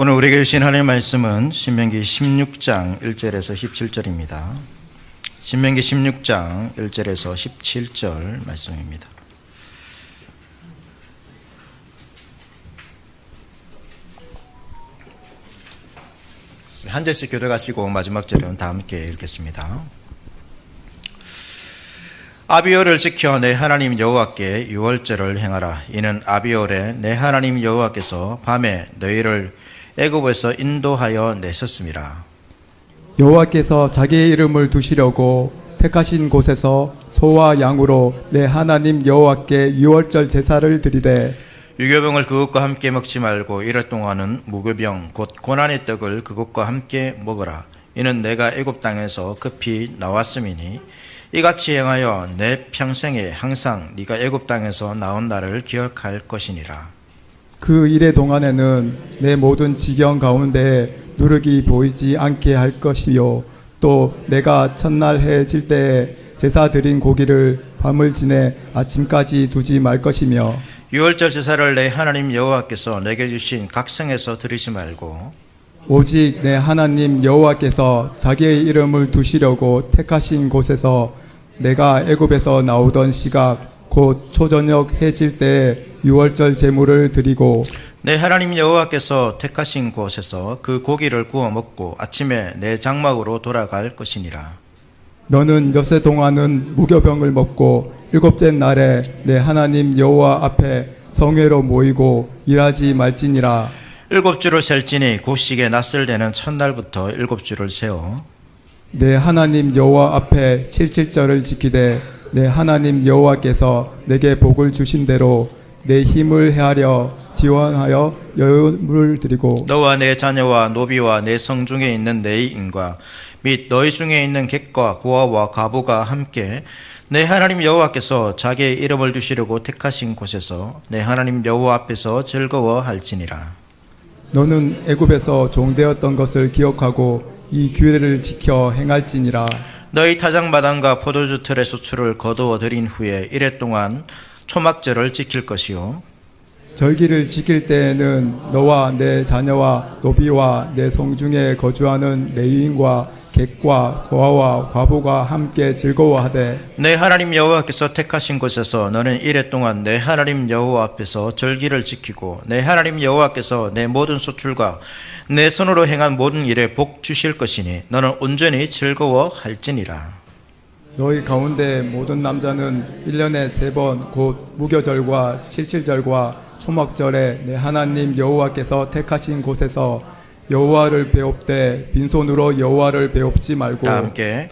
오늘 우리에게 주신 하나님의 말씀은 신명기 16장 1절에서 17절입니다. 신명기 16장 1절에서 17절 말씀입니다. 한 절씩 교독하시고 마지막 절은 다 함께 읽겠습니다. 아비올을 지켜 내 하나님 여호와께 유월절을 행하라. 이는 아비올에 내 하나님 여호와께서 밤에 너희를 애굽에서 인도하여 내셨음이라. 여호와께서 자기의 이름을 두시려고 택하신 곳에서 소와 양으로 내 하나님 여호와께 유월절 제사를 드리되 유교병을 그것과 함께 먹지 말고 이럴 동안은 무교병 곧 고난의 떡을 그것과 함께 먹어라. 이는 내가 애굽 땅에서 급히 나왔음이니 이같이 행하여 내 평생에 항상 네가 애굽 땅에서 나온 날을 기억할 것이니라. 그 일의 동안에는 내 모든 지경 가운데 누룩이 보이지 않게 할 것이요 또 내가 첫날 해 질 때에 제사 드린 고기를 밤을 지내 아침까지 두지 말 것이며 유월절 제사를 내 하나님 여호와께서 내게 주신 각성에서 드리지 말고 오직 내 하나님 여호와께서 자기의 이름을 두시려고 택하신 곳에서 내가 애굽에서 나오던 시각 곧 초저녁 해질 때에 유월절 제물을 드리고 내 하나님 여호와께서 택하신 곳에서 그 고기를 구워 먹고 아침에 내 장막으로 돌아갈 것이니라. 너는 엿새 동안은 무교병을 먹고 일곱째 날에 내 하나님 여호와 앞에 성회로 모이고 일하지 말지니라. 일곱 주를 셀지니 곧 시기에 낯을 대는 첫날부터 일곱 주를 세워 내 하나님 여호와 앞에 칠칠절을 지키되 내 하나님 여호와께서 내게 복을 주신 대로 내 힘을 헤아려 지원하여 여물을 드리고 너와 내 자녀와 노비와 내 성중에 있는 내 인과 및 너희 중에 있는 객과 고아와 과부가 함께 내 하나님 여호와께서 자기의 이름을 두시려고 택하신 곳에서 내 하나님 여호와 앞에서 즐거워할지니라. 너는 애굽에서 종되었던 것을 기억하고 이 규례를 지켜 행할지니라. 너희 타작마당과 포도주 틀의 소출을 거두어 들인 후에 이래 동안 초막절을 지킬 것이요 절기를 지킬 때에는 너와 내 자녀와 노비와 내 성중에 거주하는 레위인과 객과 고아와 과부가 함께 즐거워하되 내 하나님 여호와께서 택하신 곳에서 너는 이래 동안 내 하나님 여호와 앞에서 절기를 지키고 내 하나님 여호와께서 내 모든 소출과 내 손으로 행한 모든 일에 복 주실 것이니 너는 온전히 즐거워할지니라. 너희 가운데 모든 남자는 1년에 3번 곧 무교절과 칠칠절과 초막절에 내 하나님 여호와께서 택하신 곳에서 여호와를 배웁되 빈손으로 여호와를 배웁지 말고 다 함께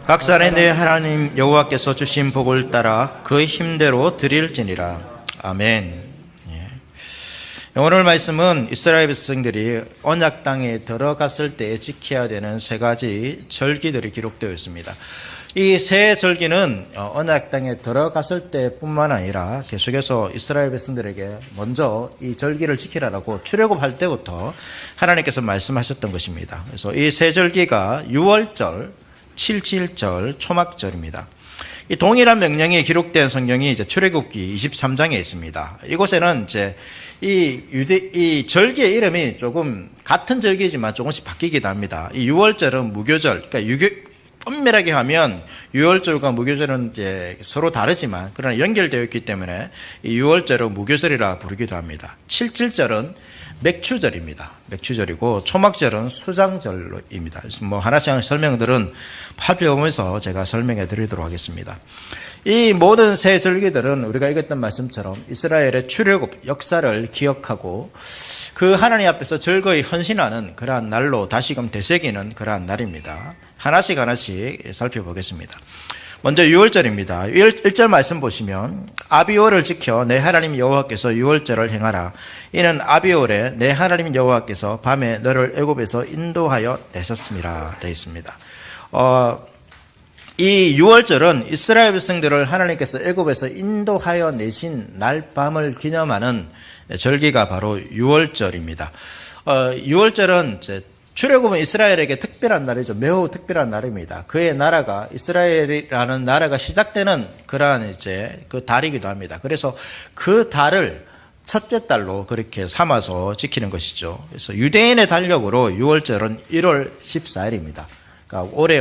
각산에 내 하나님 여호와께서 주신 복을 따라 그 힘대로 드릴지니라. 아멘. 오늘 말씀은 이스라엘 백성들이 언약 땅에 들어갔을 때 지켜야 되는 3가지 절기들이 기록되어 있습니다. 이 세 절기는 언약 땅에 들어갔을 때뿐만 아니라 계속해서 이스라엘 백성들에게 먼저 이 절기를 지키라고 출애굽할 때부터 하나님께서 말씀하셨던 것입니다. 그래서 이 세 절기가 유월절, 칠칠절, 초막절입니다. 이 동일한 명령이 기록된 성경이 이제 출애굽기 23장에 있습니다. 이곳에는 이제 이 절기의 이름이 조금 같은 절기지만 조금씩 바뀌기도 합니다. 이 유월절은 무교절, 그러니까 엄밀하게 하면 유월절과 무교절은 이제 서로 다르지만 그러나 연결되어 있기 때문에 이 유월절은 무교절이라 부르기도 합니다. 칠칠절은 맥추절입니다. 맥추절이고 초막절은 수장절입니다. 뭐 하나씩 설명들은 살펴보면서 제가 설명해 드리도록 하겠습니다. 이 모든 세 절기들은 우리가 읽었던 말씀처럼 이스라엘의 출애굽 역사를 기억하고 그 하나님 앞에서 즐거이 헌신하는 그러한 날로 다시금 되새기는 그러한 날입니다. 하나씩 살펴보겠습니다. 먼저 유월절입니다. 1절 말씀 보시면 아비올을 지켜 내 하나님 여호와께서 유월절을 행하라. 이는 아비올에 내 하나님 여호와께서 밤에 너를 애굽에서 인도하여 내셨음이라 되어 있습니다. 이 유월절은 이스라엘 백성들을 하나님께서 애굽에서 인도하여 내신 날 밤을 기념하는 절기가 바로 유월절입니다. 유월절은 출애굽은 이스라엘에게 특별한 날이죠. 매우 특별한 날입니다. 그의 나라가 이스라엘이라는 나라가 시작되는 그러한 이제 그 달이기도 합니다. 그래서 그 달을 첫째 달로 그렇게 삼아서 지키는 것이죠. 그래서 유대인의 달력으로 6월절은 1월 14일입니다. 그러니까 올해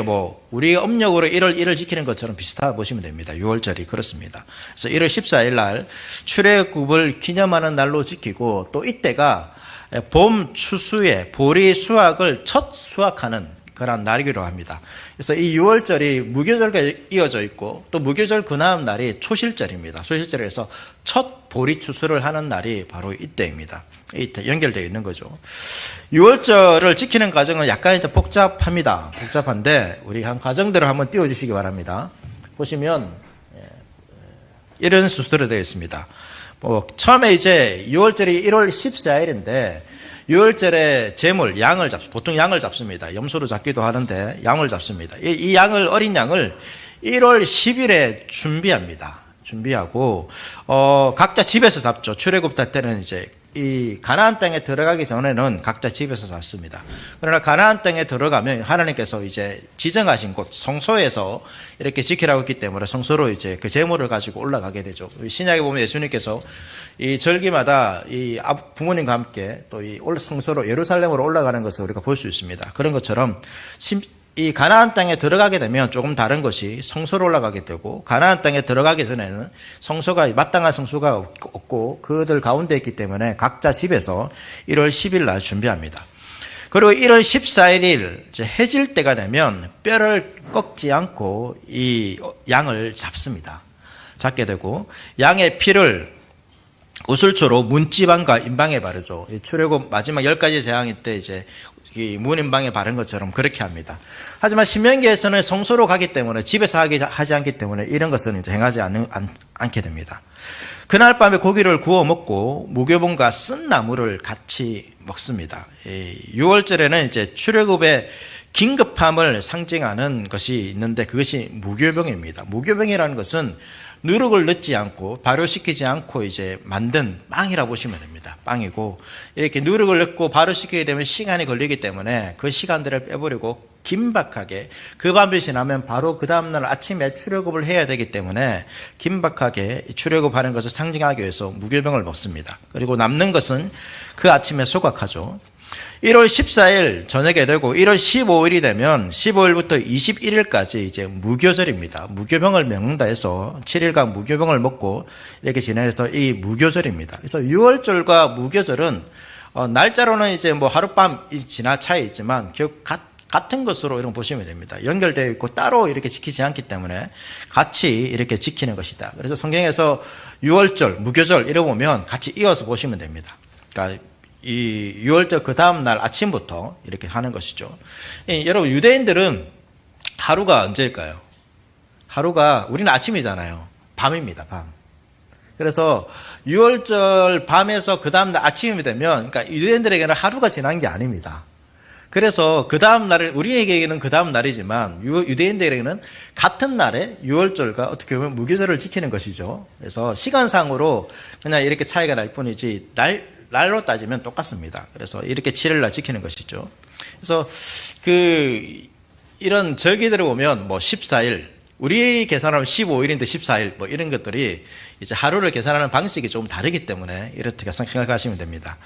우리 음력으로 1월 1일 지키는 것처럼 비슷하게 보시면 됩니다. 6월절이 그렇습니다. 그래서 1월 14일 날 출애굽을 기념하는 날로 지키고, 또 이때가 봄 추수에 보리 수확을 첫 수확하는 그런 날이기도 합니다. 그래서 이 6월절이 무교절과 이어져 있고, 또 무교절 그 다음 날이 초실절입니다. 초실절에서 첫 보리 추수를 하는 날이 바로 이때입니다. 이때 연결되어 있는 거죠. 6월절을 지키는 과정은 약간 이제 복잡합니다. 복잡한데 우리 한 과정대로 한번 띄워주시기 바랍니다. 보시면 이런 순서로 되어 있습니다. 처음에 이제 6월절이 1월 14일인데 6월절에 제물, 양을 보통 양을 잡습니다. 염소로 잡기도 하는데 양을 잡습니다. 이 양을, 어린 양을 1월 10일에 준비하고, 각자 집에서 잡죠. 출애굽 때는 이제 이 가나안 땅에 들어가기 전에는 각자 집에서 잡습니다. 그러나 가나안 땅에 들어가면 하나님께서 이제 지정하신 곳 성소에서 이렇게 지키라고 했기 때문에 성소로 이제 그 제물을 가지고 올라가게 되죠. 신약에 보면 예수님께서 이 절기마다 이 부모님과 함께 또 이 성소로 예루살렘으로 올라가는 것을 우리가 볼 수 있습니다. 그런 것처럼 이 가나안 땅에 들어가게 되면 조금 다른 것이 성소로 올라가게 되고, 가나안 땅에 들어가기 전에는 마땅한 성소가 없고 그들 가운데 있기 때문에 각자 집에서 1월 10일 날 준비합니다. 그리고 1월 14일 이제 해질 때가 되면 뼈를 꺾지 않고 이 양을 잡게 되고, 양의 피를 우슬초로 문지방과 임방에 바르죠. 출애굽 마지막 10가지 재앙일 때 이제 이 문임방에 바른 것처럼 그렇게 합니다. 하지만 신명기에서는 성소로 가기 때문에 집에서 하지 않기 때문에 이런 것은 이제 행하지 않게 됩니다. 그날 밤에 고기를 구워 먹고 무교병과 쓴 나물을 같이 먹습니다. 6월절에는 이제 출애굽의 긴급함을 상징하는 것이 있는데 그것이 무교병입니다. 무교병이라는 것은 누룩을 넣지 않고 발효시키지 않고 이제 만든 빵이라고 보시면 됩니다. 빵이고, 이렇게 누룩을 넣고 발효시키게 되면 시간이 걸리기 때문에 그 시간들을 빼버리고 긴박하게, 그 밤이 지나면 바로 그 다음날 아침에 출애굽을 해야 되기 때문에 긴박하게 출애굽하는 것을 상징하기 위해서 무교병을 먹습니다. 그리고 남는 것은 그 아침에 소각하죠. 1월 14일 저녁에 되고 1월 15일이 되면 15일부터 21일까지 이제 무교절입니다. 무교병을 먹는다 해서 7일간 무교병을 먹고 이렇게 지내서 이 무교절입니다. 그래서 6월절과 무교절은 날짜로는 이제 하룻밤이 지나 차이 있지만 같은 것으로 이런 보시면 됩니다. 연결되어 있고 따로 이렇게 지키지 않기 때문에 같이 이렇게 지키는 것이다. 그래서 성경에서 6월절, 무교절 이러 보면 같이 이어서 보시면 됩니다. 그러니까 이 6월절 그 다음 날 아침부터 이렇게 하는 것이죠. 여러분, 유대인들은 하루가 언제일까요? 하루가, 우리는 아침이잖아요. 밤입니다, 밤. 그래서 6월절 밤에서 그 다음 날 아침이 되면, 그러니까 유대인들에게는 하루가 지난 게 아닙니다. 그래서 그 다음 날을, 우리에게는 그 다음 날이지만 유대인들에게는 같은 날에 6월절과 어떻게 보면 무교절을 지키는 것이죠. 그래서 시간상으로 그냥 이렇게 차이가 날 뿐이지 날로 따지면 똑같습니다. 그래서 이렇게 7일날 지키는 것이죠. 그래서 이런 절기들을 보면 14일, 우리 계산하면 15일인데 14일 이런 것들이 이제 하루를 계산하는 방식이 조금 다르기 때문에 이렇게 생각하시면 됩니다.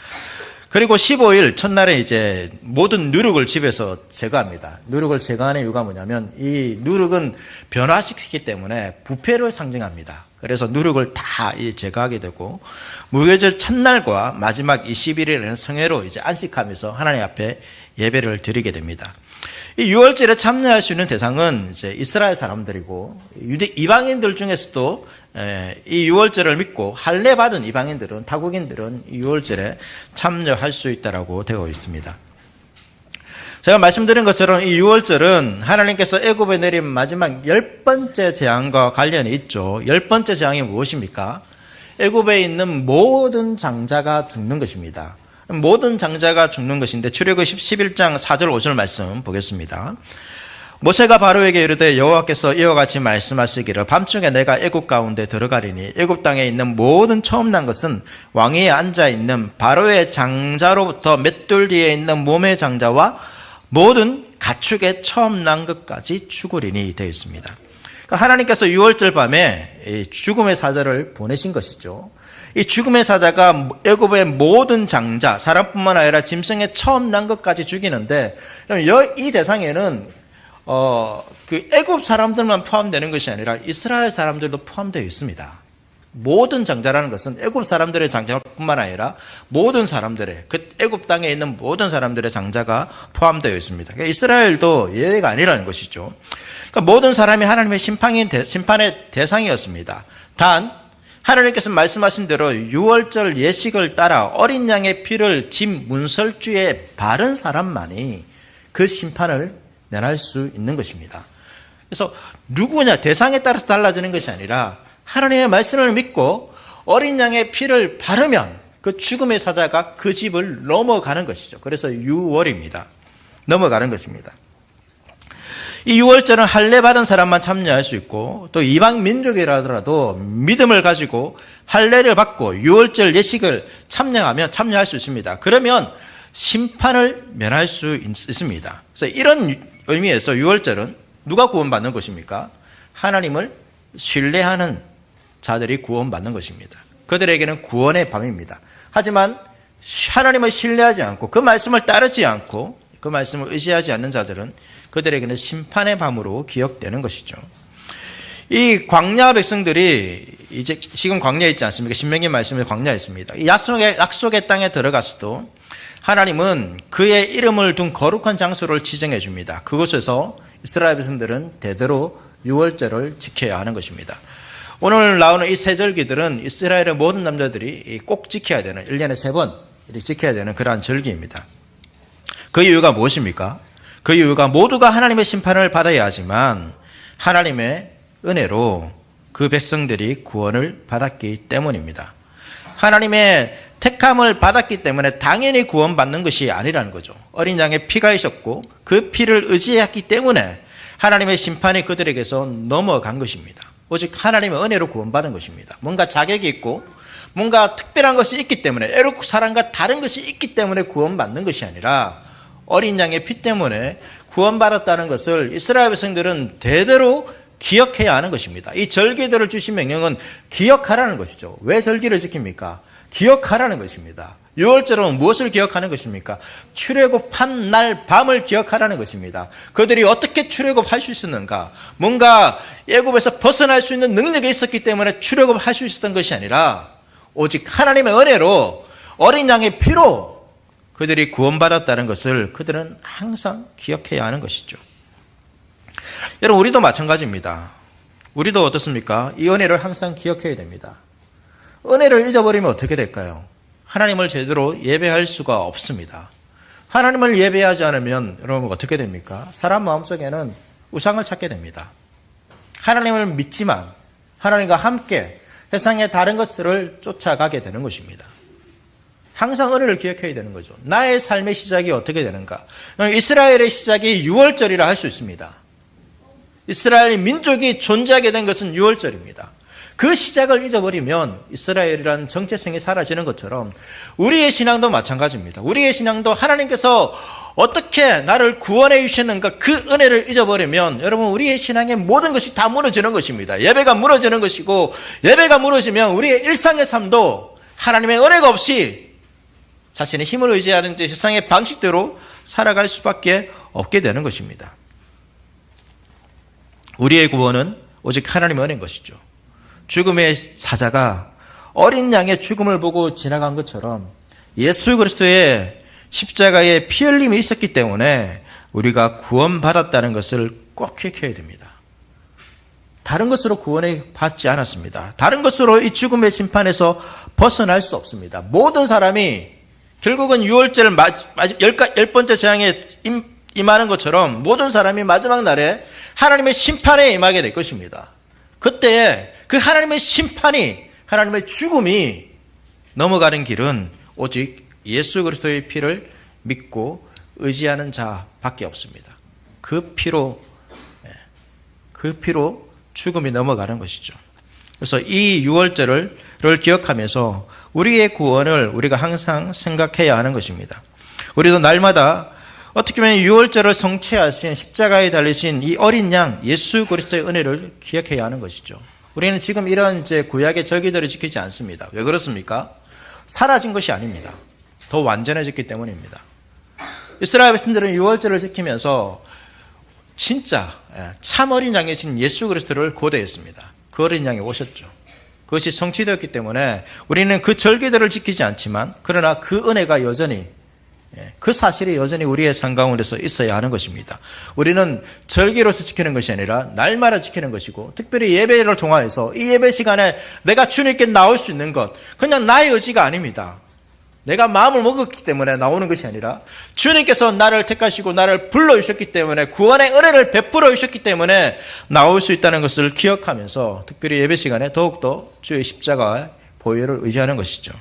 그리고 15일 첫날에 이제 모든 누룩을 집에서 제거합니다. 누룩을 제거하는 이유가 뭐냐면 이 누룩은 변화시키기 때문에 부패를 상징합니다. 그래서 누룩을 다 제거하게 되고, 무교절 첫날과 마지막 21일에는 성회로 이제 안식하면서 하나님 앞에 예배를 드리게 됩니다. 이 6월절에 참여할 수 있는 대상은 이제 이스라엘 사람들이고, 이방인들 중에서도 이 6월절을 믿고 할례 받은 이방인들은, 타국인들은 이 6월절에 참여할 수 있다라고 되어 있습니다. 제가 말씀드린 것처럼 이 6월절은 하나님께서 애굽에 내린 마지막 10번째 재앙과 관련이 있죠. 10번째 재앙이 무엇입니까? 애굽에 있는 모든 장자가 죽는 것입니다. 모든 장자가 죽는 것인데 출애굽 11장 4절 5절 말씀 보겠습니다. 모세가 바로에게 이르되 여호와께서 이와 같이 말씀하시기를 밤중에 내가 애굽 가운데 들어가리니 애굽 땅에 있는 모든 처음 난 것은 왕위에 앉아 있는 바로의 장자로부터 맷돌 뒤에 있는 몸의 장자와 모든 가축의 처음 난 것까지 죽으리니 되어 있습니다. 그러니까 하나님께서 6월절 밤에 죽음의 사자를 보내신 것이죠. 이 죽음의 사자가 애굽의 모든 장자, 사람뿐만 아니라 짐승의 처음 난 것까지 죽이는데, 이 대상에는 그 애굽 사람들만 포함되는 것이 아니라 이스라엘 사람들도 포함되어 있습니다. 모든 장자라는 것은 애굽 사람들의 장자뿐만 아니라 모든 사람들의, 그 애굽 땅에 있는 모든 사람들의 장자가 포함되어 있습니다. 그러니까 이스라엘도 예외가 아니라는 것이죠. 그러니까 모든 사람이 하나님의 심판의 대상이었습니다. 단 하나님께서 말씀하신 대로 유월절 예식을 따라 어린 양의 피를 집 문설주에 바른 사람만이 그 심판을 면할 수 있는 것입니다. 그래서 누구냐, 대상에 따라서 달라지는 것이 아니라 하나님의 말씀을 믿고 어린 양의 피를 바르면 그 죽음의 사자가 그 집을 넘어가는 것이죠. 그래서 유월입니다. 넘어가는 것입니다. 이 유월절은 할례 받은 사람만 참여할 수 있고, 또 이방 민족이라더라도 믿음을 가지고 할례를 받고 유월절 예식을 참여할 수 있습니다. 그러면 심판을 면할 수 있습니다. 그래서 이런 의미에서 유월절은 누가 구원받는 것입니까? 하나님을 신뢰하는 자들이 구원받는 것입니다. 그들에게는 구원의 밤입니다. 하지만 하나님을 신뢰하지 않고 그 말씀을 따르지 않고 그 말씀을 의지하지 않는 자들은 그들에게는 심판의 밤으로 기억되는 것이죠. 이 광야 백성들이 이제 지금 광야에 있지 않습니까? 신명기 말씀에 광야에 있습니다. 이 약속의 땅에 들어갔어도 하나님은 그의 이름을 둔 거룩한 장소를 지정해 줍니다. 그곳에서 이스라엘 백성들은 대대로 유월절을 지켜야 하는 것입니다. 오늘 나오는 이 세 절기들은 이스라엘의 모든 남자들이 꼭 지켜야 되는, 1년에 3번 지켜야 되는 그러한 절기입니다. 그 이유가 무엇입니까? 그 이유가 모두가 하나님의 심판을 받아야 하지만 하나님의 은혜로 그 백성들이 구원을 받았기 때문입니다. 하나님의 택함을 받았기 때문에 당연히 구원받는 것이 아니라는 거죠. 어린 양의 피가 있었고 그 피를 의지했기 때문에 하나님의 심판이 그들에게서 넘어간 것입니다. 오직 하나님의 은혜로 구원받은 것입니다. 뭔가 자격이 있고 뭔가 특별한 것이 있기 때문에, 애국 사랑과 다른 것이 있기 때문에 구원받는 것이 아니라 어린 양의 피 때문에 구원받았다는 것을 이스라엘 백성들은 대대로 기억해야 하는 것입니다. 이 절기들을 주신 명령은 기억하라는 것이죠. 왜 절기를 지킵니까? 기억하라는 것입니다. 유월절은 무엇을 기억하는 것입니까? 출애굽한 날 밤을 기억하라는 것입니다. 그들이 어떻게 출애굽할 수 있었는가? 뭔가 애굽에서 벗어날 수 있는 능력이 있었기 때문에 출애굽할 수 있었던 것이 아니라 오직 하나님의 은혜로 어린 양의 피로 그들이 구원받았다는 것을 그들은 항상 기억해야 하는 것이죠. 여러분, 우리도 마찬가지입니다. 우리도 어떻습니까? 이 은혜를 항상 기억해야 됩니다. 은혜를 잊어버리면 어떻게 될까요? 하나님을 제대로 예배할 수가 없습니다. 하나님을 예배하지 않으면 여러분 어떻게 됩니까? 사람 마음속에는 우상을 찾게 됩니다. 하나님을 믿지만 하나님과 함께 세상의 다른 것들을 쫓아가게 되는 것입니다. 항상 은혜를 기억해야 되는 거죠. 나의 삶의 시작이 어떻게 되는가? 이스라엘의 시작이 유월절이라 할 수 있습니다. 이스라엘 민족이 존재하게 된 것은 유월절입니다. 그 시작을 잊어버리면 이스라엘이라는 정체성이 사라지는 것처럼 우리의 신앙도 마찬가지입니다. 우리의 신앙도 하나님께서 어떻게 나를 구원해 주셨는가, 그 은혜를 잊어버리면 여러분 우리의 신앙의 모든 것이 다 무너지는 것입니다. 예배가 무너지는 것이고, 예배가 무너지면 우리의 일상의 삶도 하나님의 은혜가 없이 자신의 힘을 의지하는 세상의 방식대로 살아갈 수밖에 없게 되는 것입니다. 우리의 구원은 오직 하나님의 은혜인 것이죠. 죽음의 사자가 어린 양의 죽음을 보고 지나간 것처럼 예수 그리스도의 십자가의 피 흘림이 있었기 때문에 우리가 구원받았다는 것을 꼭 기억해야 됩니다. 다른 것으로 구원을 받지 않았습니다. 다른 것으로 이 죽음의 심판에서 벗어날 수 없습니다. 모든 사람이 결국은 유월절 10번째 재앙에 임하는 것처럼 모든 사람이 마지막 날에 하나님의 심판에 임하게 될 것입니다. 그때 그 하나님의 심판이, 하나님의 죽음이 넘어가는 길은 오직 예수 그리스도의 피를 믿고 의지하는 자밖에 없습니다. 그 피로 죽음이 넘어가는 것이죠. 그래서 이 유월절을 기억하면서 우리의 구원을 우리가 항상 생각해야 하는 것입니다. 우리도 날마다 어떻게 보면 유월절을 성취하신 십자가에 달리신 이 어린 양 예수 그리스도의 은혜를 기억해야 하는 것이죠. 우리는 지금 이런 이제 구약의 절기들을 지키지 않습니다. 왜 그렇습니까? 사라진 것이 아닙니다. 더 완전해졌기 때문입니다. 이스라엘 백성들은 유월절을 지키면서 진짜 참 어린 양이신 예수 그리스도를 고대했습니다. 그 어린 양이 오셨죠. 그것이 성취되었기 때문에 우리는 그 절기들을 지키지 않지만 그러나 그 은혜가 여전히 그 사실이 여전히 우리의 삶 가운데서 있어야 하는 것입니다. 우리는 절기로서 지키는 것이 아니라 날마다 지키는 것이고 특별히 예배를 통하여서 이 예배 시간에 내가 주님께 나올 수 있는 것 그냥 나의 의지가 아닙니다. 내가 마음을 먹었기 때문에 나오는 것이 아니라 주님께서 나를 택하시고 나를 불러주셨기 때문에 구원의 은혜를 베풀어 주셨기 때문에 나올 수 있다는 것을 기억하면서 특별히 예배 시간에 더욱더 주의 십자가의 보혈을 의지하는 것이죠.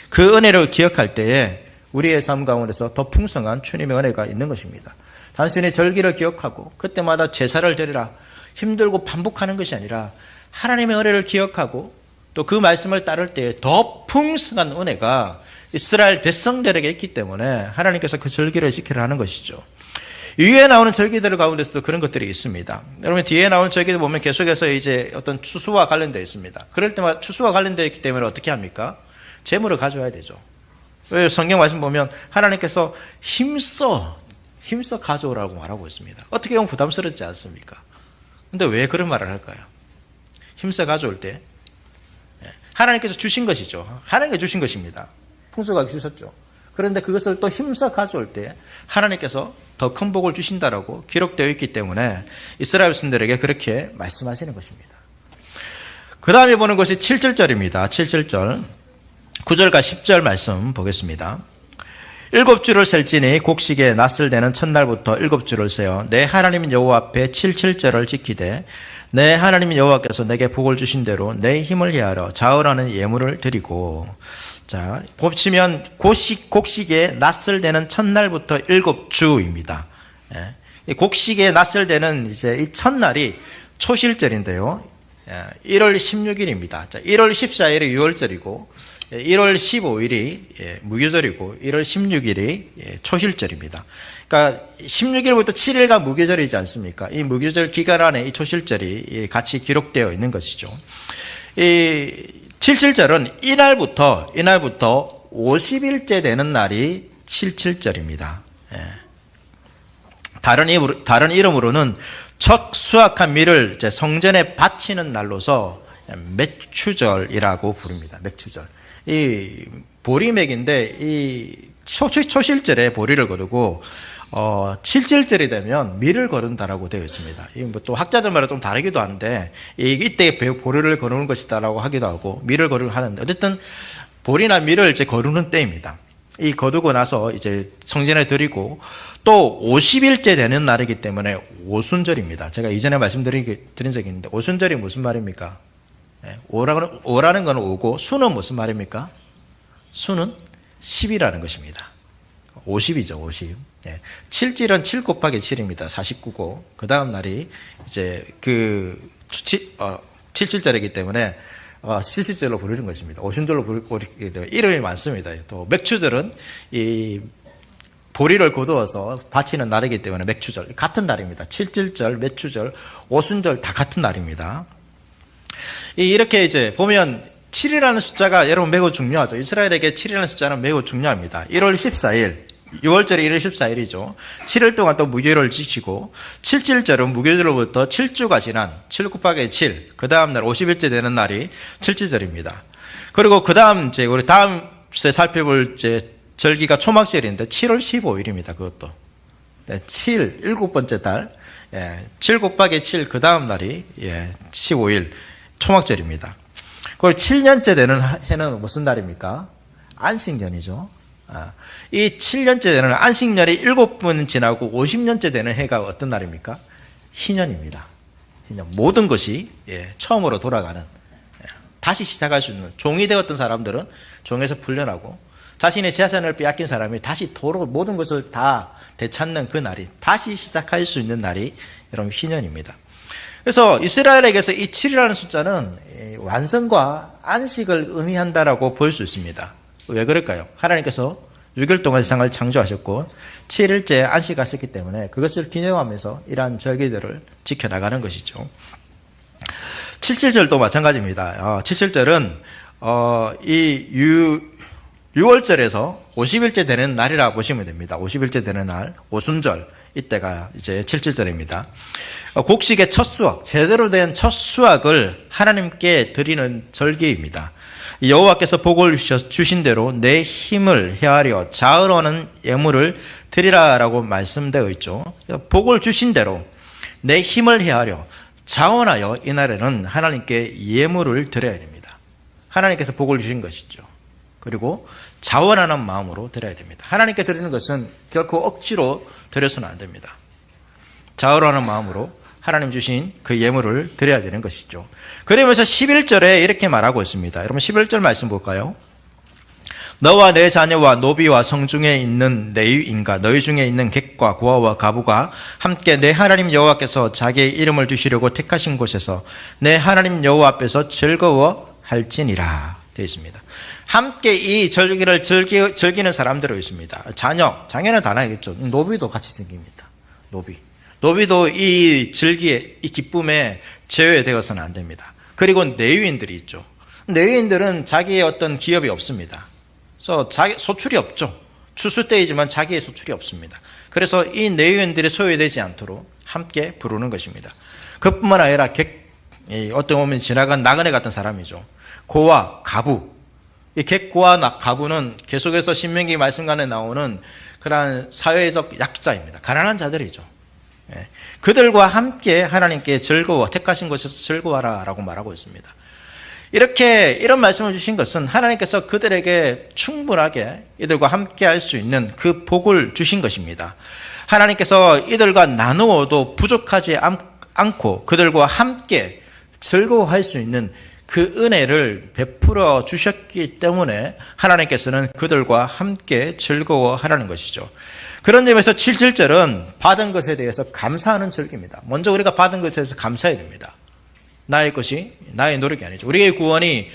그 은혜를 기억할 때에 우리의 삶 가운데서 더 풍성한 주님의 은혜가 있는 것입니다. 단순히 절기를 기억하고 그때마다 제사를 드리라 힘들고 반복하는 것이 아니라 하나님의 은혜를 기억하고 또 그 말씀을 따를 때에 더 풍성한 은혜가 이스라엘 백성들에게 있기 때문에 하나님께서 그 절기를 지키라 하는 것이죠. 위에 나오는 절기들 가운데서도 그런 것들이 있습니다. 여러분 뒤에 나오는 절기들 보면 계속해서 이제 어떤 추수와 관련되어 있습니다. 그럴 때마다 추수와 관련되어 있기 때문에 어떻게 합니까? 재물을 가져와야 되죠. 왜 성경 말씀 보면 하나님께서 힘써 가져오라고 말하고 있습니다. 어떻게 보면 부담스럽지 않습니까? 근데 왜 그런 말을 할까요? 힘써 가져올 때 하나님께서 주신 것이죠. 하나님께 주신 것입니다. 풍족하게 주셨죠. 그런데 그것을 또 힘써 가져올 때 하나님께서 더 큰 복을 주신다라고 기록되어 있기 때문에 이스라엘 백성들에게 그렇게 말씀하시는 것입니다. 그 다음에 보는 것이 7절입니다. 7절 9절과 10절 말씀 보겠습니다. 7주를 셀지니 곡식에 낫을 대는 첫날부터 7주를 세어 내 하나님 여호와 앞에 7절을 지키되 내 하나님 여호와께서 내게 복을 주신 대로 내 힘을 헤아려 자원하는 예물을 드리고 자 보시면 곡식에 낫을 대는 첫날부터 7주입니다. 이 곡식에 낫을 대는 이제 이 첫날이 초실절인데요. 1월 16일입니다. 자, 1월 14일이 유월절이고 1월 15일이 무교절이고 1월 16일이 초실절입니다. 그러니까 16일부터 7일간 무교절이지 않습니까? 이 무교절 기간 안에 이 초실절이 같이 기록되어 있는 것이죠. 이 7.7절은 이날부터 50일째 되는 날이 7.7절입니다. 다른 이름으로는 첫 수확한 밀을 이제 성전에 바치는 날로서 맥추절이라고 부릅니다. 맥추절. 이 보리맥인데 이 초실절에 보리를 거두고 7.7절이 되면 밀을 거른다라고 되어 있습니다. 이 뭐 또 학자들마다 좀 다르기도 한데 이때 보리를 거두는 것이다라고 하기도 하고 밀을 거르는 하는데 어쨌든 보리나 밀을 이제 거두는 때입니다. 이 거두고 나서 이제 성전에 드리고 또 50일째 되는 날이기 때문에 오순절입니다. 제가 이전에 말씀드린 적이 있는데 오순절이 무슨 말입니까? 오라는 건 오고 수는 무슨 말입니까? 수는 10이라는 것입니다. 50이죠, 50. 7질은 7 곱하기 7입니다. 49고 그 다음 날이 이제 77절이기 때문에 77절로 부르는 것입니다. 오순절로 부르기 때문에 이름이 많습니다. 또 맥추절은 이 보리를 거두어서 바치는 날이기 때문에 맥추절 같은 날입니다. 7.7절, 맥추절, 오순절 다 같은 날입니다. 이렇게 이제 보면 7이라는 숫자가 여러분 매우 중요하죠. 이스라엘에게 7이라는 숫자는 매우 중요합니다. 1월 14일, 6월절이 1월 14일이죠. 7일 동안 또 무교를 지키고 7.7절은 무교절로부터 7주가 지난 7 곱하기 7, 그 다음 날 50일째 되는 날이 7.7절입니다. 그리고 그 다음 이제 우리 다음 주에 살펴볼 이제 절기가 초막절인데 7월 15일입니다. 그것도 7, 7번째 달 7 곱하기 7, 그 다음 날이 15일 초막절입니다. 그리고 7년째 되는 해는 무슨 달입니까? 안식년이죠. 이 7년째 되는 안식년이 7번 지나고 50년째 되는 해가 어떤 날입니까? 희년입니다. 희년. 모든 것이 처음으로 돌아가는 다시 시작할 수 있는 종이 되었던 사람들은 종에서 풀려나고 자신의 재산을 빼앗긴 사람이 다시 도로 모든 것을 다 되찾는 그 날이 다시 시작할 수 있는 날이 여러분 희년입니다. 그래서 이스라엘에게서 이 7이라는 숫자는 완성과 안식을 의미한다라고 볼 수 있습니다. 왜 그럴까요? 하나님께서 6일 동안 세상을 창조하셨고 7일째 안식하셨기 때문에 그것을 기념하면서 이러한 절기들을 지켜나가는 것이죠. 칠칠절도 마찬가지입니다. 칠칠절은 이 6월절에서 50일째 되는 날이라 보시면 됩니다. 50일째 되는 날, 오순절, 이때가 이제 칠칠절입니다. 곡식의 첫 수확, 제대로 된 첫 수확을 하나님께 드리는 절기입니다. 여호와께서 복을 주신 대로 내 힘을 헤아려 자으로는 예물을 드리라라고 말씀되어 있죠. 복을 주신 대로 내 힘을 헤아려 자원하여 이날에는 하나님께 예물을 드려야 됩니다. 하나님께서 복을 주신 것이죠. 그리고 자원하는 마음으로 드려야 됩니다. 하나님께 드리는 것은 결코 억지로 드려서는 안 됩니다. 자원하는 마음으로 하나님 주신 그 예물을 드려야 되는 것이죠. 그러면서 11절에 이렇게 말하고 있습니다. 여러분 11절 말씀 볼까요? 너와 내 자녀와 노비와 성중에 있는 내유인과 너희 중에 있는 객과 고아와 가부가 함께 내 하나님 여호와께서 자기의 이름을 두시려고 택하신 곳에서 내 하나님 여호와 앞에서 즐거워할지니라 되어 있습니다. 함께 이 절기를 즐기는 사람들이 있습니다. 자녀는 다 나겠죠. 노비도 같이 생깁니다. 노비도 이 즐기에, 이 기쁨에 제외되어서는 안 됩니다. 그리고 내유인들이 있죠. 내유인들은 자기의 어떤 기업이 없습니다. 그래서 소출이 없죠. 추수 때이지만 자기의 소출이 없습니다. 그래서 이 내유인들이 소외되지 않도록 함께 부르는 것입니다. 그뿐만 아니라 어떤 보면 지나간 나그네 같은 사람이죠. 고와 가부. 이 객고와 가부는 계속해서 신명기 말씀관에 나오는 그러한 사회적 약자입니다. 가난한 자들이죠. 그들과 함께 하나님께 택하신 곳에서 즐거워하라 라고 말하고 있습니다. 이런 말씀을 주신 것은 하나님께서 그들에게 충분하게 이들과 함께 할 수 있는 그 복을 주신 것입니다. 하나님께서 이들과 나누어도 부족하지 않고 그들과 함께 즐거워할 수 있는 그 은혜를 베풀어 주셨기 때문에 하나님께서는 그들과 함께 즐거워하라는 것이죠. 그런 점에서 77절은 받은 것에 대해서 감사하는 절기입니다. 먼저 우리가 받은 것에 대해서 감사해야 됩니다. 나의 것이 나의 노력이 아니죠. 우리의 구원이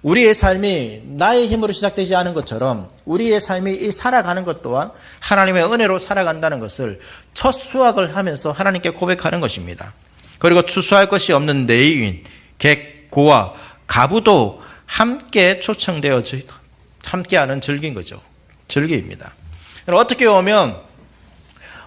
우리의 삶이 나의 힘으로 시작되지 않은 것처럼 우리의 삶이 살아가는 것 또한 하나님의 은혜로 살아간다는 것을 첫 수확을 하면서 하나님께 고백하는 것입니다. 그리고 추수할 것이 없는 내유인, 객, 고와 가부도 함께 초청되어 함께하는 절기인 거죠. 절기입니다. 어떻게 보면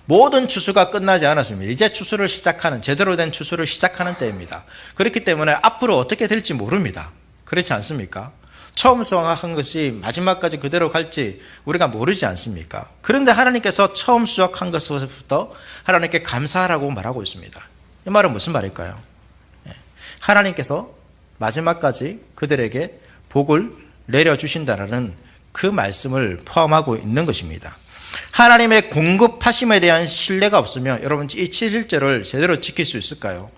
모든 추수가 끝나지 않았습니다. 이제 추수를 시작하는, 제대로 된 추수를 시작하는 때입니다. 그렇기 때문에 앞으로 어떻게 될지 모릅니다. 그렇지 않습니까? 처음 수확한 것이 마지막까지 그대로 갈지 우리가 모르지 않습니까? 그런데 하나님께서 처음 수확한 것부터 하나님께 감사하라고 말하고 있습니다. 이 말은 무슨 말일까요? 하나님께서 마지막까지 그들에게 복을 내려주신다라는 그 말씀을 포함하고 있는 것입니다. 하나님의 공급하심에 대한 신뢰가 없으면 여러분 이 7일절을 제대로 지킬 수 있을까요?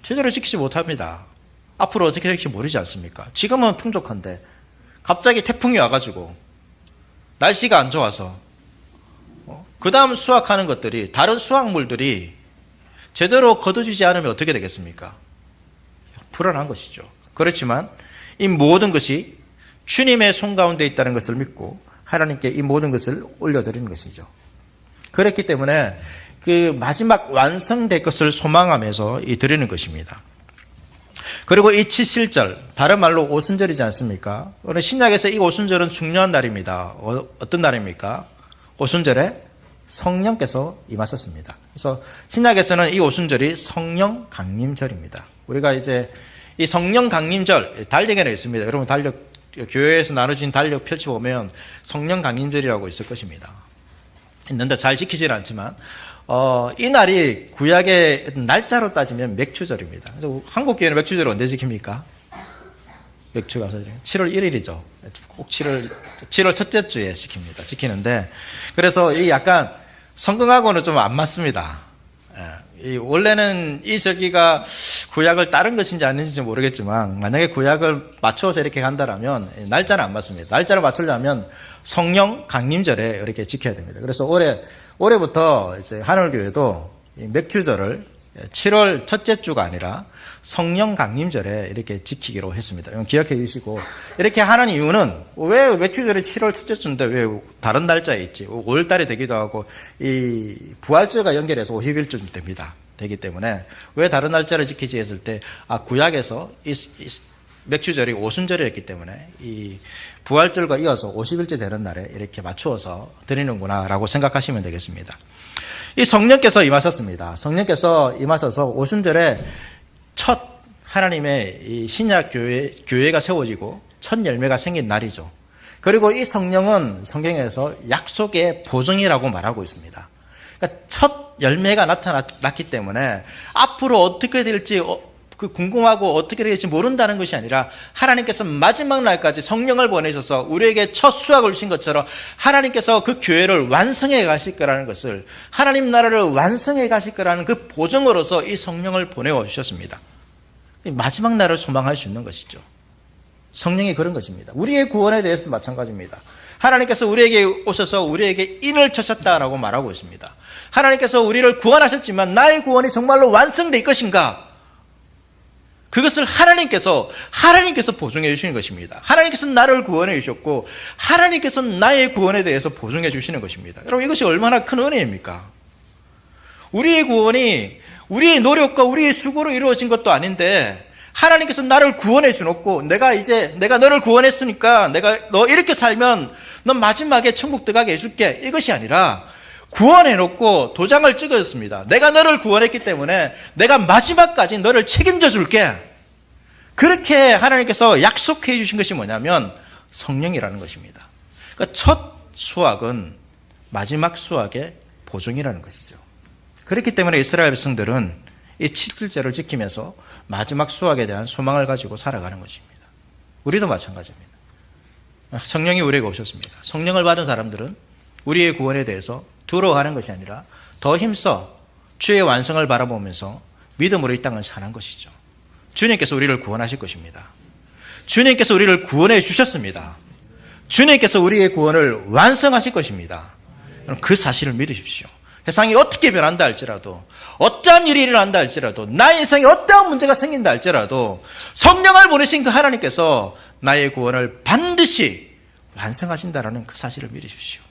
제대로 지키지 못합니다. 앞으로 어떻게 될지 모르지 않습니까? 지금은 풍족한데 갑자기 태풍이 와가지고 날씨가 안 좋아서 그 다음 수확하는 것들이 다른 수확물들이 제대로 거둬지지 않으면 어떻게 되겠습니까? 불안한 것이죠. 그렇지만 이 모든 것이 주님의 손 가운데 있다는 것을 믿고 하나님께 이 모든 것을 올려드리는 것이죠. 그렇기 때문에 그 마지막 완성될 것을 소망하면서 드리는 것입니다. 그리고 이 칠칠절, 다른 말로 오순절이지 않습니까? 오늘 신약에서 이 오순절은 중요한 날입니다. 어떤 날입니까? 오순절에 성령께서 임하셨습니다. 그래서 신약에서는 이 오순절이 성령 강림절입니다. 우리가 이제 이 성령 강림절, 달력에는 있습니다. 여러분 교회에서 나눠진 달력 펼쳐보면 성령 강림절이라고 있을 것입니다. 있는데 잘 지키지는 않지만 이 날이 구약의 날짜로 따지면 맥추절입니다. 그래서 한국 교회는 맥추절을 언제 지킵니까? 맥추가 7월 1일이죠. 꼭 7월 첫째 주에 지키는데 그래서 이 약간 성경하고는 좀 안 맞습니다. 원래는 이 절기가 구약을 따른 것인지 아닌지 모르겠지만 만약에 구약을 맞춰서 이렇게 간다라면 날짜는 안 맞습니다. 날짜를 맞추려면 성령 강림절에 이렇게 지켜야 됩니다. 그래서 올해부터 이제 하늘교회도 맥주절을 7월 첫째 주가 아니라 성령 강림절에 이렇게 지키기로 했습니다. 이건 기억해 주시고 이렇게 하는 이유는 왜 맥주절이 7월 첫째 주인데 왜 다른 날짜에 있지? 5월달에 되기도 하고 이 부활절과 연결해서 50일쯤 됩니다. 되기 때문에 왜 다른 날짜를 지키지 했을 때 구약에서 이 맥주절이 오순절이었기 때문에 이 부활절과 이어서 50일째 되는 날에 이렇게 맞추어서 드리는구나라고 생각하시면 되겠습니다. 이 성령께서 임하셨습니다. 성령께서 임하셔서 오순절에 첫 하나님의 이 신약 교회가 세워지고 첫 열매가 생긴 날이죠. 그리고 이 성령은 성경에서 약속의 보증이라고 말하고 있습니다. 그러니까 첫 열매가 나타났기 때문에 앞으로 어떻게 될지 궁금하고 어떻게 될지 모른다는 것이 아니라 하나님께서 마지막 날까지 성령을 보내셔서 우리에게 첫 수확을 주신 것처럼 하나님께서 그 교회를 완성해 가실 거라는 것을, 하나님 나라를 완성해 가실 거라는 그 보증으로서 이 성령을 보내어 주셨습니다. 마지막 날을 소망할 수 있는 것이죠. 성령이 그런 것입니다. 우리의 구원에 대해서도 마찬가지입니다. 하나님께서 우리에게 오셔서 우리에게 인을 쳐셨다라고 말하고 있습니다. 하나님께서 우리를 구원하셨지만 나의 구원이 정말로 완성될 것인가? 그것을 하나님께서 보증해 주시는 것입니다. 하나님께서 나를 구원해 주셨고 하나님께서 나의 구원에 대해서 보증해 주시는 것입니다. 여러분, 이것이 얼마나 큰 은혜입니까? 우리의 구원이 우리의 노력과 우리의 수고로 이루어진 것도 아닌데 하나님께서 나를 구원해 주놓고 내가 너를 구원했으니까 내가 너 이렇게 살면 넌 마지막에 천국 들어가게 해줄게, 이것이 아니라 구원해놓고 도장을 찍어줬습니다. 내가 너를 구원했기 때문에 내가 마지막까지 너를 책임져 줄게. 그렇게 하나님께서 약속해 주신 것이 뭐냐면 성령이라는 것입니다. 그러니까 첫 수확은 마지막 수확의 보증이라는 것이죠. 그렇기 때문에 이스라엘 백성들은 이 7일째를 지키면서 마지막 수확에 대한 소망을 가지고 살아가는 것입니다. 우리도 마찬가지입니다. 성령이 우리에게 오셨습니다. 성령을 받은 사람들은 우리의 구원에 대해서 두려워하는 것이 아니라 더 힘써 주의 완성을 바라보면서 믿음으로 이 땅을 사는 것이죠. 주님께서 우리를 구원하실 것입니다. 주님께서 우리를 구원해 주셨습니다. 주님께서 우리의 구원을 완성하실 것입니다. 그 사실을 믿으십시오. 세상이 어떻게 변한다 할지라도, 어떠한 일이 일어난다 할지라도, 나의 인생에 어떠한 문제가 생긴다 할지라도 성령을 보내신 그 하나님께서 나의 구원을 반드시 완성하신다라는 그 사실을 믿으십시오.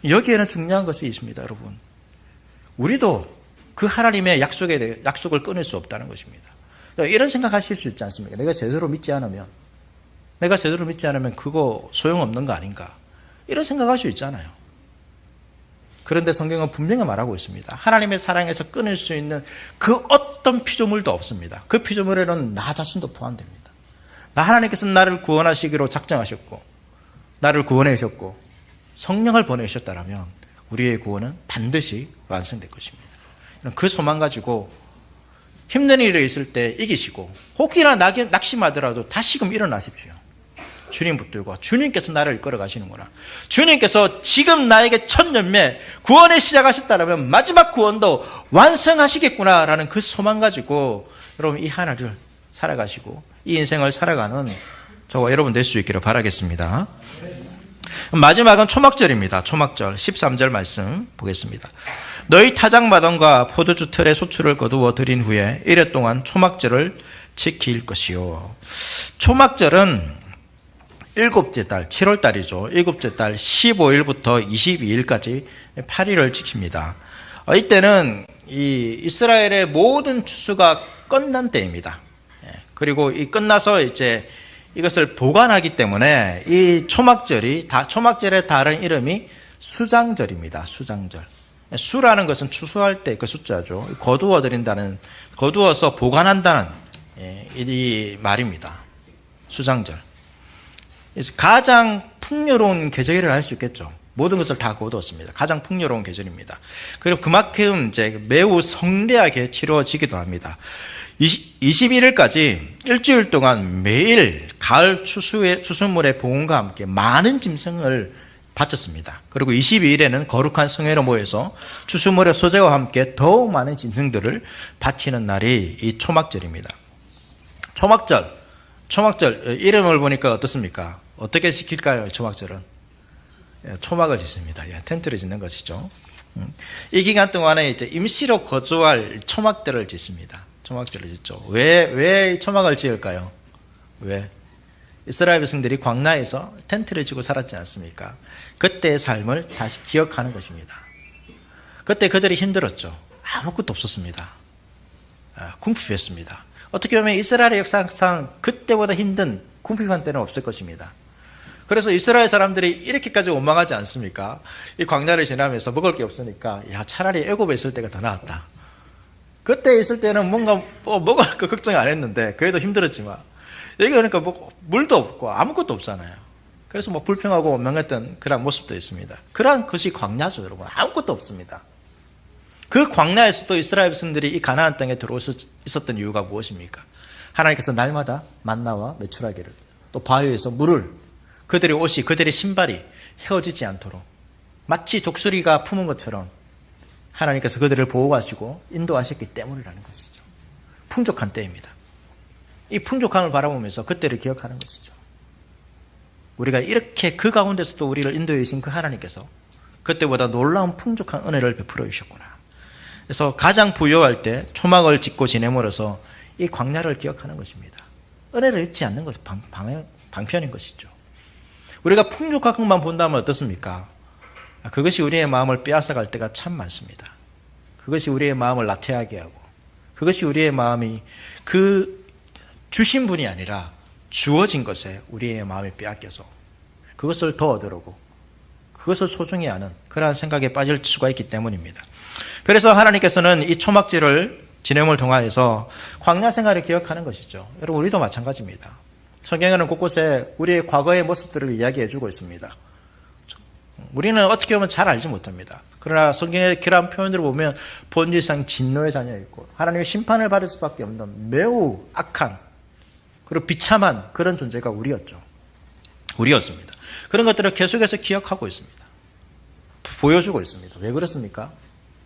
여기에는 중요한 것이 있습니다, 여러분. 우리도 그 하나님의 약속을 끊을 수 없다는 것입니다. 이런 생각하실 수 있지 않습니까? 내가 제대로 믿지 않으면 그거 소용없는 거 아닌가? 이런 생각할 수 있잖아요. 그런데 성경은 분명히 말하고 있습니다. 하나님의 사랑에서 끊을 수 있는 그 어떤 피조물도 없습니다. 그 피조물에는 나 자신도 포함됩니다. 하나님께서 나를 구원하시기로 작정하셨고 나를 구원해 주셨고 성령을 보내주셨다면 우리의 구원은 반드시 완성될 것입니다. 그 소망 가지고 힘든 일이 있을 때 이기시고 혹이나 낙심하더라도 다시금 일어나십시오. 주님 붙들고 주님께서 나를 이끌어 가시는구나. 주님께서 지금 나에게 첫 열매 구원에 시작하셨다면 마지막 구원도 완성하시겠구나라는 그 소망 가지고 여러분 이 하나를 살아가시고 이 인생을 살아가는 저와 여러분 될 수 있기를 바라겠습니다. 마지막은 초막절입니다. 초막절 13절 말씀 보겠습니다. 너희 타작마당과 포도주 틀에 소출을 거두어 드린 후에 이래 동안 초막절을 지킬 것이요. 초막절은 일곱째 달 7월 달이죠. 일곱째 달 15일부터 22일까지 8일을 지킵니다. 이때는 이 이스라엘의 모든 추수가 끝난 때입니다. 그리고 이 끝나서 이제 이것을 보관하기 때문에 이 초막절의 다른 이름이 수장절입니다. 수장절. 수라는 것은 추수할 때 그 숫자죠. 거두어서 보관한다는 이 말입니다. 수장절. 그래서 가장 풍요로운 계절이라 할 수 있겠죠. 모든 것을 다 거두었습니다. 가장 풍요로운 계절입니다. 그리고 그만큼 이제 매우 성대하게 치러지기도 합니다. 21일까지 일주일 동안 매일 가을 추수물의 봉헌과 함께 많은 짐승을 바쳤습니다. 그리고 22일에는 거룩한 성회로 모여서 추수물의 소재와 함께 더욱 많은 짐승들을 바치는 날이 이 초막절입니다. 초막절 이름을 보니까 어떻습니까? 어떻게 지킬까요? 초막절은 초막을 짓습니다. 텐트를 짓는 것이죠. 이 기간 동안에 이제 임시로 거주할 초막들을 짓습니다. 초막절을 짓죠. 왜 초막을 지을까요? 왜? 이스라엘 백성들이 광야에서 텐트를 지고 살았지 않습니까? 그때의 삶을 다시 기억하는 것입니다. 그때 그들이 힘들었죠. 아무것도 없었습니다. 궁핍했습니다. 어떻게 보면 이스라엘의 역사상 그때보다 힘든 궁핍한 때는 없을 것입니다. 그래서 이스라엘 사람들이 이렇게까지 원망하지 않습니까? 이 광야를 지나면서 먹을 게 없으니까 차라리 애굽에 있을 때가 더 나았다. 그때 있을 때는 뭔가 먹을 거 걱정 안 했는데 그래도 힘들었지만 여기 그러니까 물도 없고 아무것도 없잖아요. 그래서 불평하고 원망했던 그런 모습도 있습니다. 그러한 것이 광야죠, 여러분. 아무것도 없습니다. 그 광야에서도 이스라엘 백성들이 이 가나안 땅에 들어올 수 있었던 이유가 무엇입니까? 하나님께서 날마다 만나와 메추라기를, 또 바위에서 물을, 그들의 옷이, 그들의 신발이 헤어지지 않도록 마치 독수리가 품은 것처럼 하나님께서 그들을 보호하시고 인도하셨기 때문이라는 것이죠. 풍족한 때입니다. 이 풍족함을 바라보면서 그때를 기억하는 것이죠. 우리가 이렇게 그 가운데서도 우리를 인도해 주신 그 하나님께서 그때보다 놀라운 풍족한 은혜를 베풀어 주셨구나. 그래서 가장 부유할 때 초막을 짓고 지냄으로써 이 광야를 기억하는 것입니다. 은혜를 잊지 않는 것이 방편인 것이죠. 우리가 풍족한 것만 본다면 어떻습니까? 그것이 우리의 마음을 빼앗아갈 때가 참 많습니다. 그것이 우리의 마음을 나태하게 하고, 그것이 우리의 마음이 그 주신 분이 아니라 주어진 것에 우리의 마음이 빼앗겨서 그것을 더 얻으려고, 그것을 소중히 하는 그러한 생각에 빠질 수가 있기 때문입니다. 그래서 하나님께서는 이 초막절을 지냄을 통하여서 광야 생활을 기억하는 것이죠. 여러분, 우리도 마찬가지입니다. 성경에는 곳곳에 우리의 과거의 모습들을 이야기해 주고 있습니다. 우리는 어떻게 보면 잘 알지 못합니다. 그러나 성경의 그러한 표현들을 보면 본질상 진노의 자녀였고 하나님의 심판을 받을 수밖에 없는 매우 악한 그리고 비참한 그런 존재가 우리였습니다. 그런 것들을 계속해서 기억하고 있습니다. 보여주고 있습니다. 왜 그렇습니까?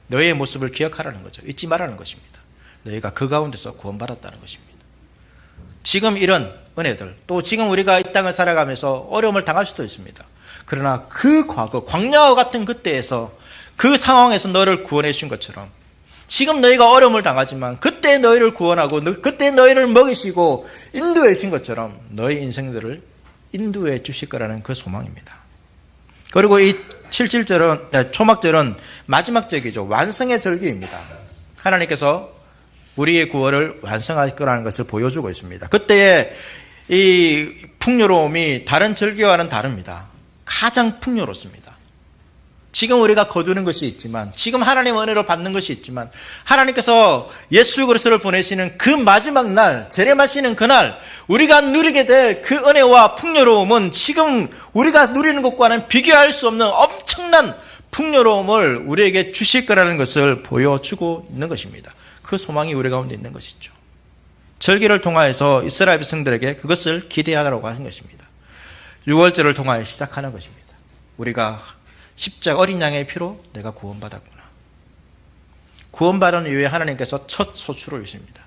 너희의 모습을 기억하라는 거죠. 잊지 말라는 것입니다. 너희가 그 가운데서 구원받았다는 것입니다. 지금 이런 은혜들, 또 지금 우리가 이 땅을 살아가면서 어려움을 당할 수도 있습니다. 그러나 그 과거, 광야와 같은 그때에서 그 상황에서 너를 구원해 주신 것처럼 지금 너희가 어려움을 당하지만 그때 너희를 구원하고 그때 너희를 먹이시고 인도해 주신 것처럼 너희 인생들을 인도해 주실 거라는 그 소망입니다. 그리고 이 77절은, 초막절은 마지막 절기죠. 완성의 절기입니다. 하나님께서 우리의 구원을 완성할 거라는 것을 보여주고 있습니다. 그때의 이 풍요로움이 다른 절기와는 다릅니다. 가장 풍요롭습니다. 지금 우리가 거두는 것이 있지만, 지금 하나님의 은혜로 받는 것이 있지만, 하나님께서 예수 그리스도를 보내시는 그 마지막 날, 재림하시는 그날 우리가 누리게 될 그 은혜와 풍요로움은 지금 우리가 누리는 것과는 비교할 수 없는 엄청난 풍요로움을 우리에게 주실 거라는 것을 보여주고 있는 것입니다. 그 소망이 우리 가운데 있는 것이죠. 절기를 통하여서 이스라엘 백성들에게 그것을 기대하라고 하는 것입니다. 6월절을 통하여 시작하는 것입니다. 우리가 십자가 어린 양의 피로 내가 구원받았구나. 구원받은 이후에 하나님께서 첫 소출을 주십니다.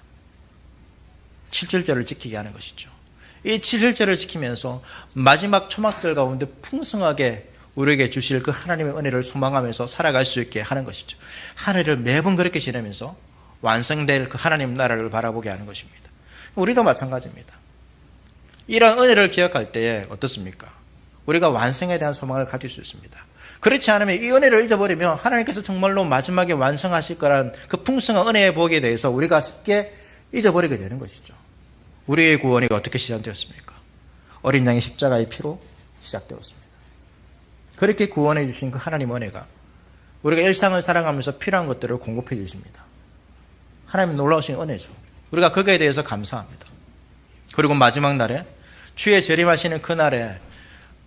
7절절을 지키게 하는 것이죠. 이 7절절을 지키면서 마지막 초막절 가운데 풍성하게 우리에게 주실 그 하나님의 은혜를 소망하면서 살아갈 수 있게 하는 것이죠. 하늘을 매번 그렇게 지내면서 완성될 그 하나님 나라를 바라보게 하는 것입니다. 우리도 마찬가지입니다. 이런 은혜를 기억할 때에 어떻습니까? 우리가 완성에 대한 소망을 가질 수 있습니다. 그렇지 않으면 이 은혜를 잊어버리면 하나님께서 정말로 마지막에 완성하실 거라는 그 풍성한 은혜의 복에 대해서 우리가 쉽게 잊어버리게 되는 것이죠. 우리의 구원이 어떻게 시작되었습니까? 어린 양의 십자가의 피로 시작되었습니다. 그렇게 구원해 주신 그 하나님 은혜가 우리가 일상을 살아가면서 필요한 것들을 공급해 주십니다. 하나님 놀라우신 은혜죠. 우리가 거기에 대해서 감사합니다. 그리고 마지막 날에 주의 재림하시는 그날에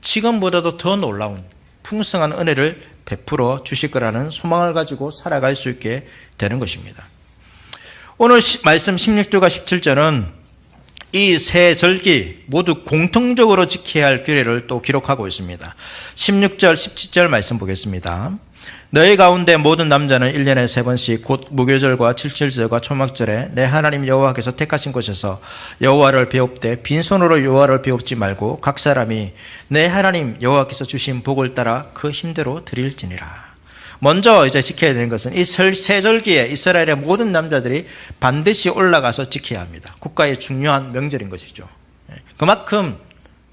지금보다도 더 놀라운 풍성한 은혜를 베풀어 주실 거라는 소망을 가지고 살아갈 수 있게 되는 것입니다. 오늘 말씀 16절과 17절은 이 세 절기 모두 공통적으로 지켜야 할 규례를 또 기록하고 있습니다. 16절, 17절 말씀 보겠습니다. 너희 가운데 모든 남자는 1년에 3번씩 곧 무교절과 77절과 초막절에 내 하나님 여호와께서 택하신 곳에서 여호와를 배웁되 빈손으로 여호와를 배웁지 말고 각 사람이 내 하나님 여호와께서 주신 복을 따라 그 힘대로 드릴지니라. 먼저 이제 지켜야 되는 것은 이 세 절기에 이스라엘의 모든 남자들이 반드시 올라가서 지켜야 합니다. 국가의 중요한 명절인 것이죠. 그만큼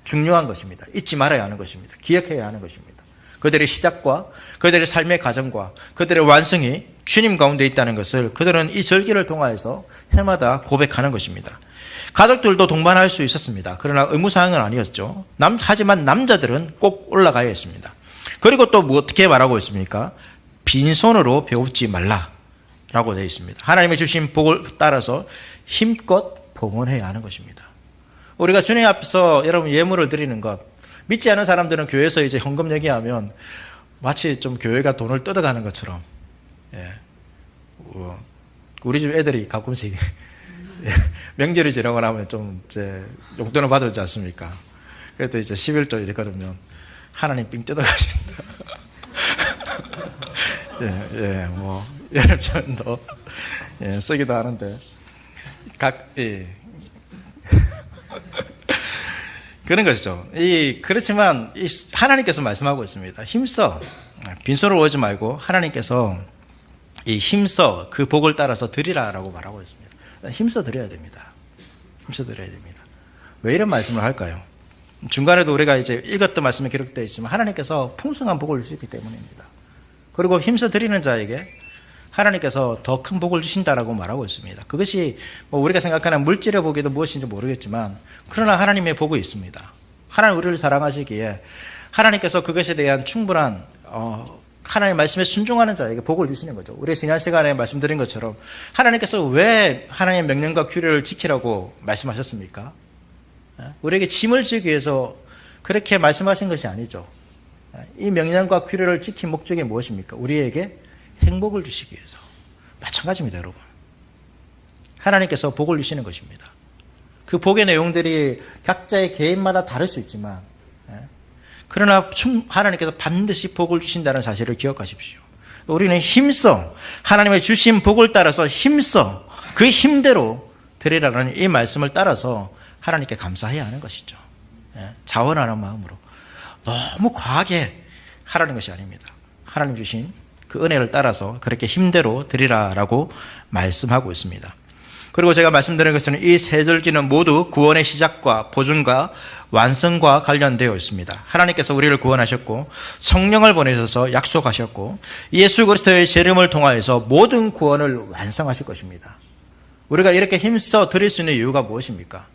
중요한 것입니다. 잊지 말아야 하는 것입니다. 기억해야 하는 것입니다. 그들의 시작과 그들의 삶의 과정과 그들의 완성이 주님 가운데 있다는 것을 그들은 이 절기를 통하여서 해마다 고백하는 것입니다. 가족들도 동반할 수 있었습니다. 그러나 의무사항은 아니었죠. 하지만 남자들은 꼭 올라가야 했습니다. 그리고 또 어떻게 말하고 있습니까? 빈손으로 배웁지 말라라고 되어 있습니다. 하나님의 주신 복을 따라서 힘껏 봉헌해야 하는 것입니다. 우리가 주님 앞에서 여러분 예물을 드리는 것, 믿지 않은 사람들은 교회에서 이제 헌금 얘기하면 마치 좀 교회가 돈을 뜯어가는 것처럼, 우리 집 애들이 가끔씩 명절이 지나고 나면 좀 이제 용돈을 받아주지 않습니까? 그래도 이제 11조 이래 그러면 하나님 삥 뜯어가신다. 뭐 여러 편도 쓰기도 하는데 그런 것이죠. 그렇지만 하나님께서 말씀하고 있습니다. 힘써 빈손으로 오지 말고 하나님께서 힘써 그 복을 따라서 드리라라고 말하고 있습니다. 힘써 드려야 됩니다. 힘써 드려야 됩니다. 왜 이런 말씀을 할까요? 중간에도 우리가 이제 읽었던 말씀이 기록되어 있지만 하나님께서 풍성한 복을 주시기 때문입니다. 그리고 힘써 드리는 자에게 하나님께서 더 큰 복을 주신다라고 말하고 있습니다. 그것이 뭐 우리가 생각하는 물질의 복이도 무엇인지 모르겠지만 그러나 하나님의 복이 있습니다. 하나님 우리를 사랑하시기에 하나님께서 그것에 대한 충분한 하나님의 말씀에 순종하는 자에게 복을 주시는 거죠. 우리 지난 시간에 말씀드린 것처럼 하나님께서 왜 하나님의 명령과 규례를 지키라고 말씀하셨습니까? 우리에게 짐을 지기 위해서 그렇게 말씀하신 것이 아니죠. 이 명령과 규례를 지킨 목적이 무엇입니까? 우리에게 행복을 주시기 위해서. 마찬가지입니다, 여러분. 하나님께서 복을 주시는 것입니다. 그 복의 내용들이 각자의 개인마다 다를 수 있지만 그러나 하나님께서 반드시 복을 주신다는 사실을 기억하십시오. 우리는 힘써 하나님의 주신 복을 따라서 힘써 그 힘대로 드리라는 이 말씀을 따라서 하나님께 감사해야 하는 것이죠. 자원하는 마음으로 너무 과하게 하라는 것이 아닙니다. 하나님 주신 그 은혜를 따라서 그렇게 힘대로 드리라라고 말씀하고 있습니다. 그리고 제가 말씀드린 것은 이 세 절기는 모두 구원의 시작과 보존과 완성과 관련되어 있습니다. 하나님께서 우리를 구원하셨고 성령을 보내셔서 약속하셨고 예수 그리스도의 재림을 통하여서 모든 구원을 완성하실 것입니다. 우리가 이렇게 힘써 드릴 수 있는 이유가 무엇입니까?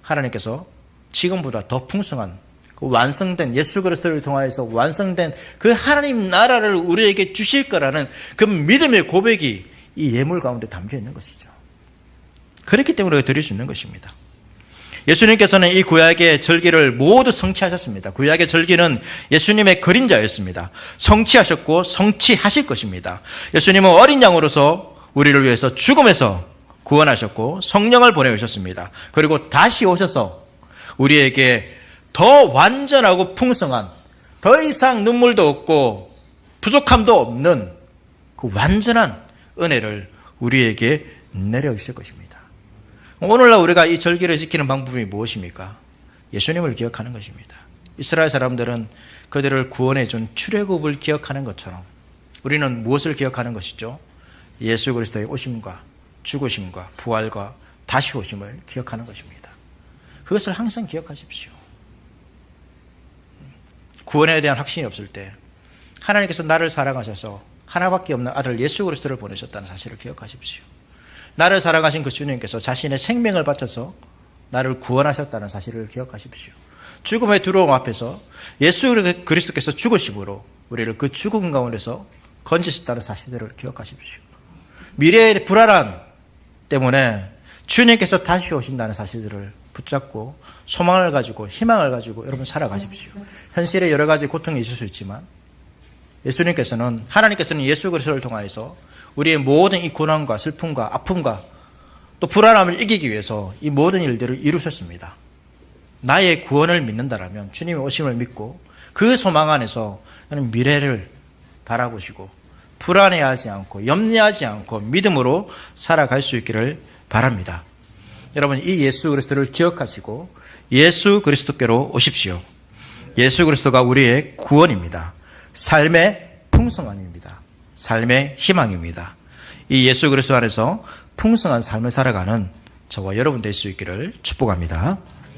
하나님께서 지금보다 더 풍성한 그 완성된 예수 그리스도를 통하여서 완성된 그 하나님 나라를 우리에게 주실 거라는 그 믿음의 고백이 이 예물 가운데 담겨 있는 것이죠. 그렇기 때문에 드릴 수 있는 것입니다. 예수님께서는 이 구약의 절기를 모두 성취하셨습니다. 구약의 절기는 예수님의 그림자였습니다. 성취하셨고 성취하실 것입니다. 예수님은 어린 양으로서 우리를 위해서 죽음에서 구원하셨고 성령을 보내오셨습니다. 그리고 다시 오셔서 우리에게 더 완전하고 풍성한, 더 이상 눈물도 없고 부족함도 없는 그 완전한 은혜를 우리에게 내려주실 것입니다. 오늘날 우리가 이 절기를 지키는 방법이 무엇입니까? 예수님을 기억하는 것입니다. 이스라엘 사람들은 그들을 구원해 준 출애굽을 기억하는 것처럼 우리는 무엇을 기억하는 것이죠? 예수 그리스도의 오심과 죽으심과 부활과 다시 오심을 기억하는 것입니다. 그것을 항상 기억하십시오. 구원에 대한 확신이 없을 때 하나님께서 나를 사랑하셔서 하나밖에 없는 아들 예수 그리스도를 보내셨다는 사실을 기억하십시오. 나를 사랑하신 그 주님께서 자신의 생명을 바쳐서 나를 구원하셨다는 사실을 기억하십시오. 죽음의 두려움 앞에서 예수 그리스도께서 죽으심으로 우리를 그 죽음 가운데서 건지셨다는 사실들을 기억하십시오. 미래의 불안함 때문에 주님께서 다시 오신다는 사실들을 붙잡고 소망을 가지고 희망을 가지고 여러분 살아가십시오. 현실에 여러 가지 고통이 있을 수 있지만 하나님께서는 예수 그리스도를 통하여서 우리의 모든 이 고난과 슬픔과 아픔과 또 불안함을 이기기 위해서 이 모든 일들을 이루셨습니다. 나의 구원을 믿는다라면 주님의 오심을 믿고 그 소망 안에서 나는 미래를 바라보시고 불안해하지 않고 염려하지 않고 믿음으로 살아갈 수 있기를 바랍니다. 여러분 이 예수 그리스도를 기억하시고 예수 그리스도께로 오십시오. 예수 그리스도가 우리의 구원입니다. 삶의 풍성함입니다. 삶의 희망입니다. 이 예수 그리스도 안에서 풍성한 삶을 살아가는 저와 여러분 될 수 있기를 축복합니다.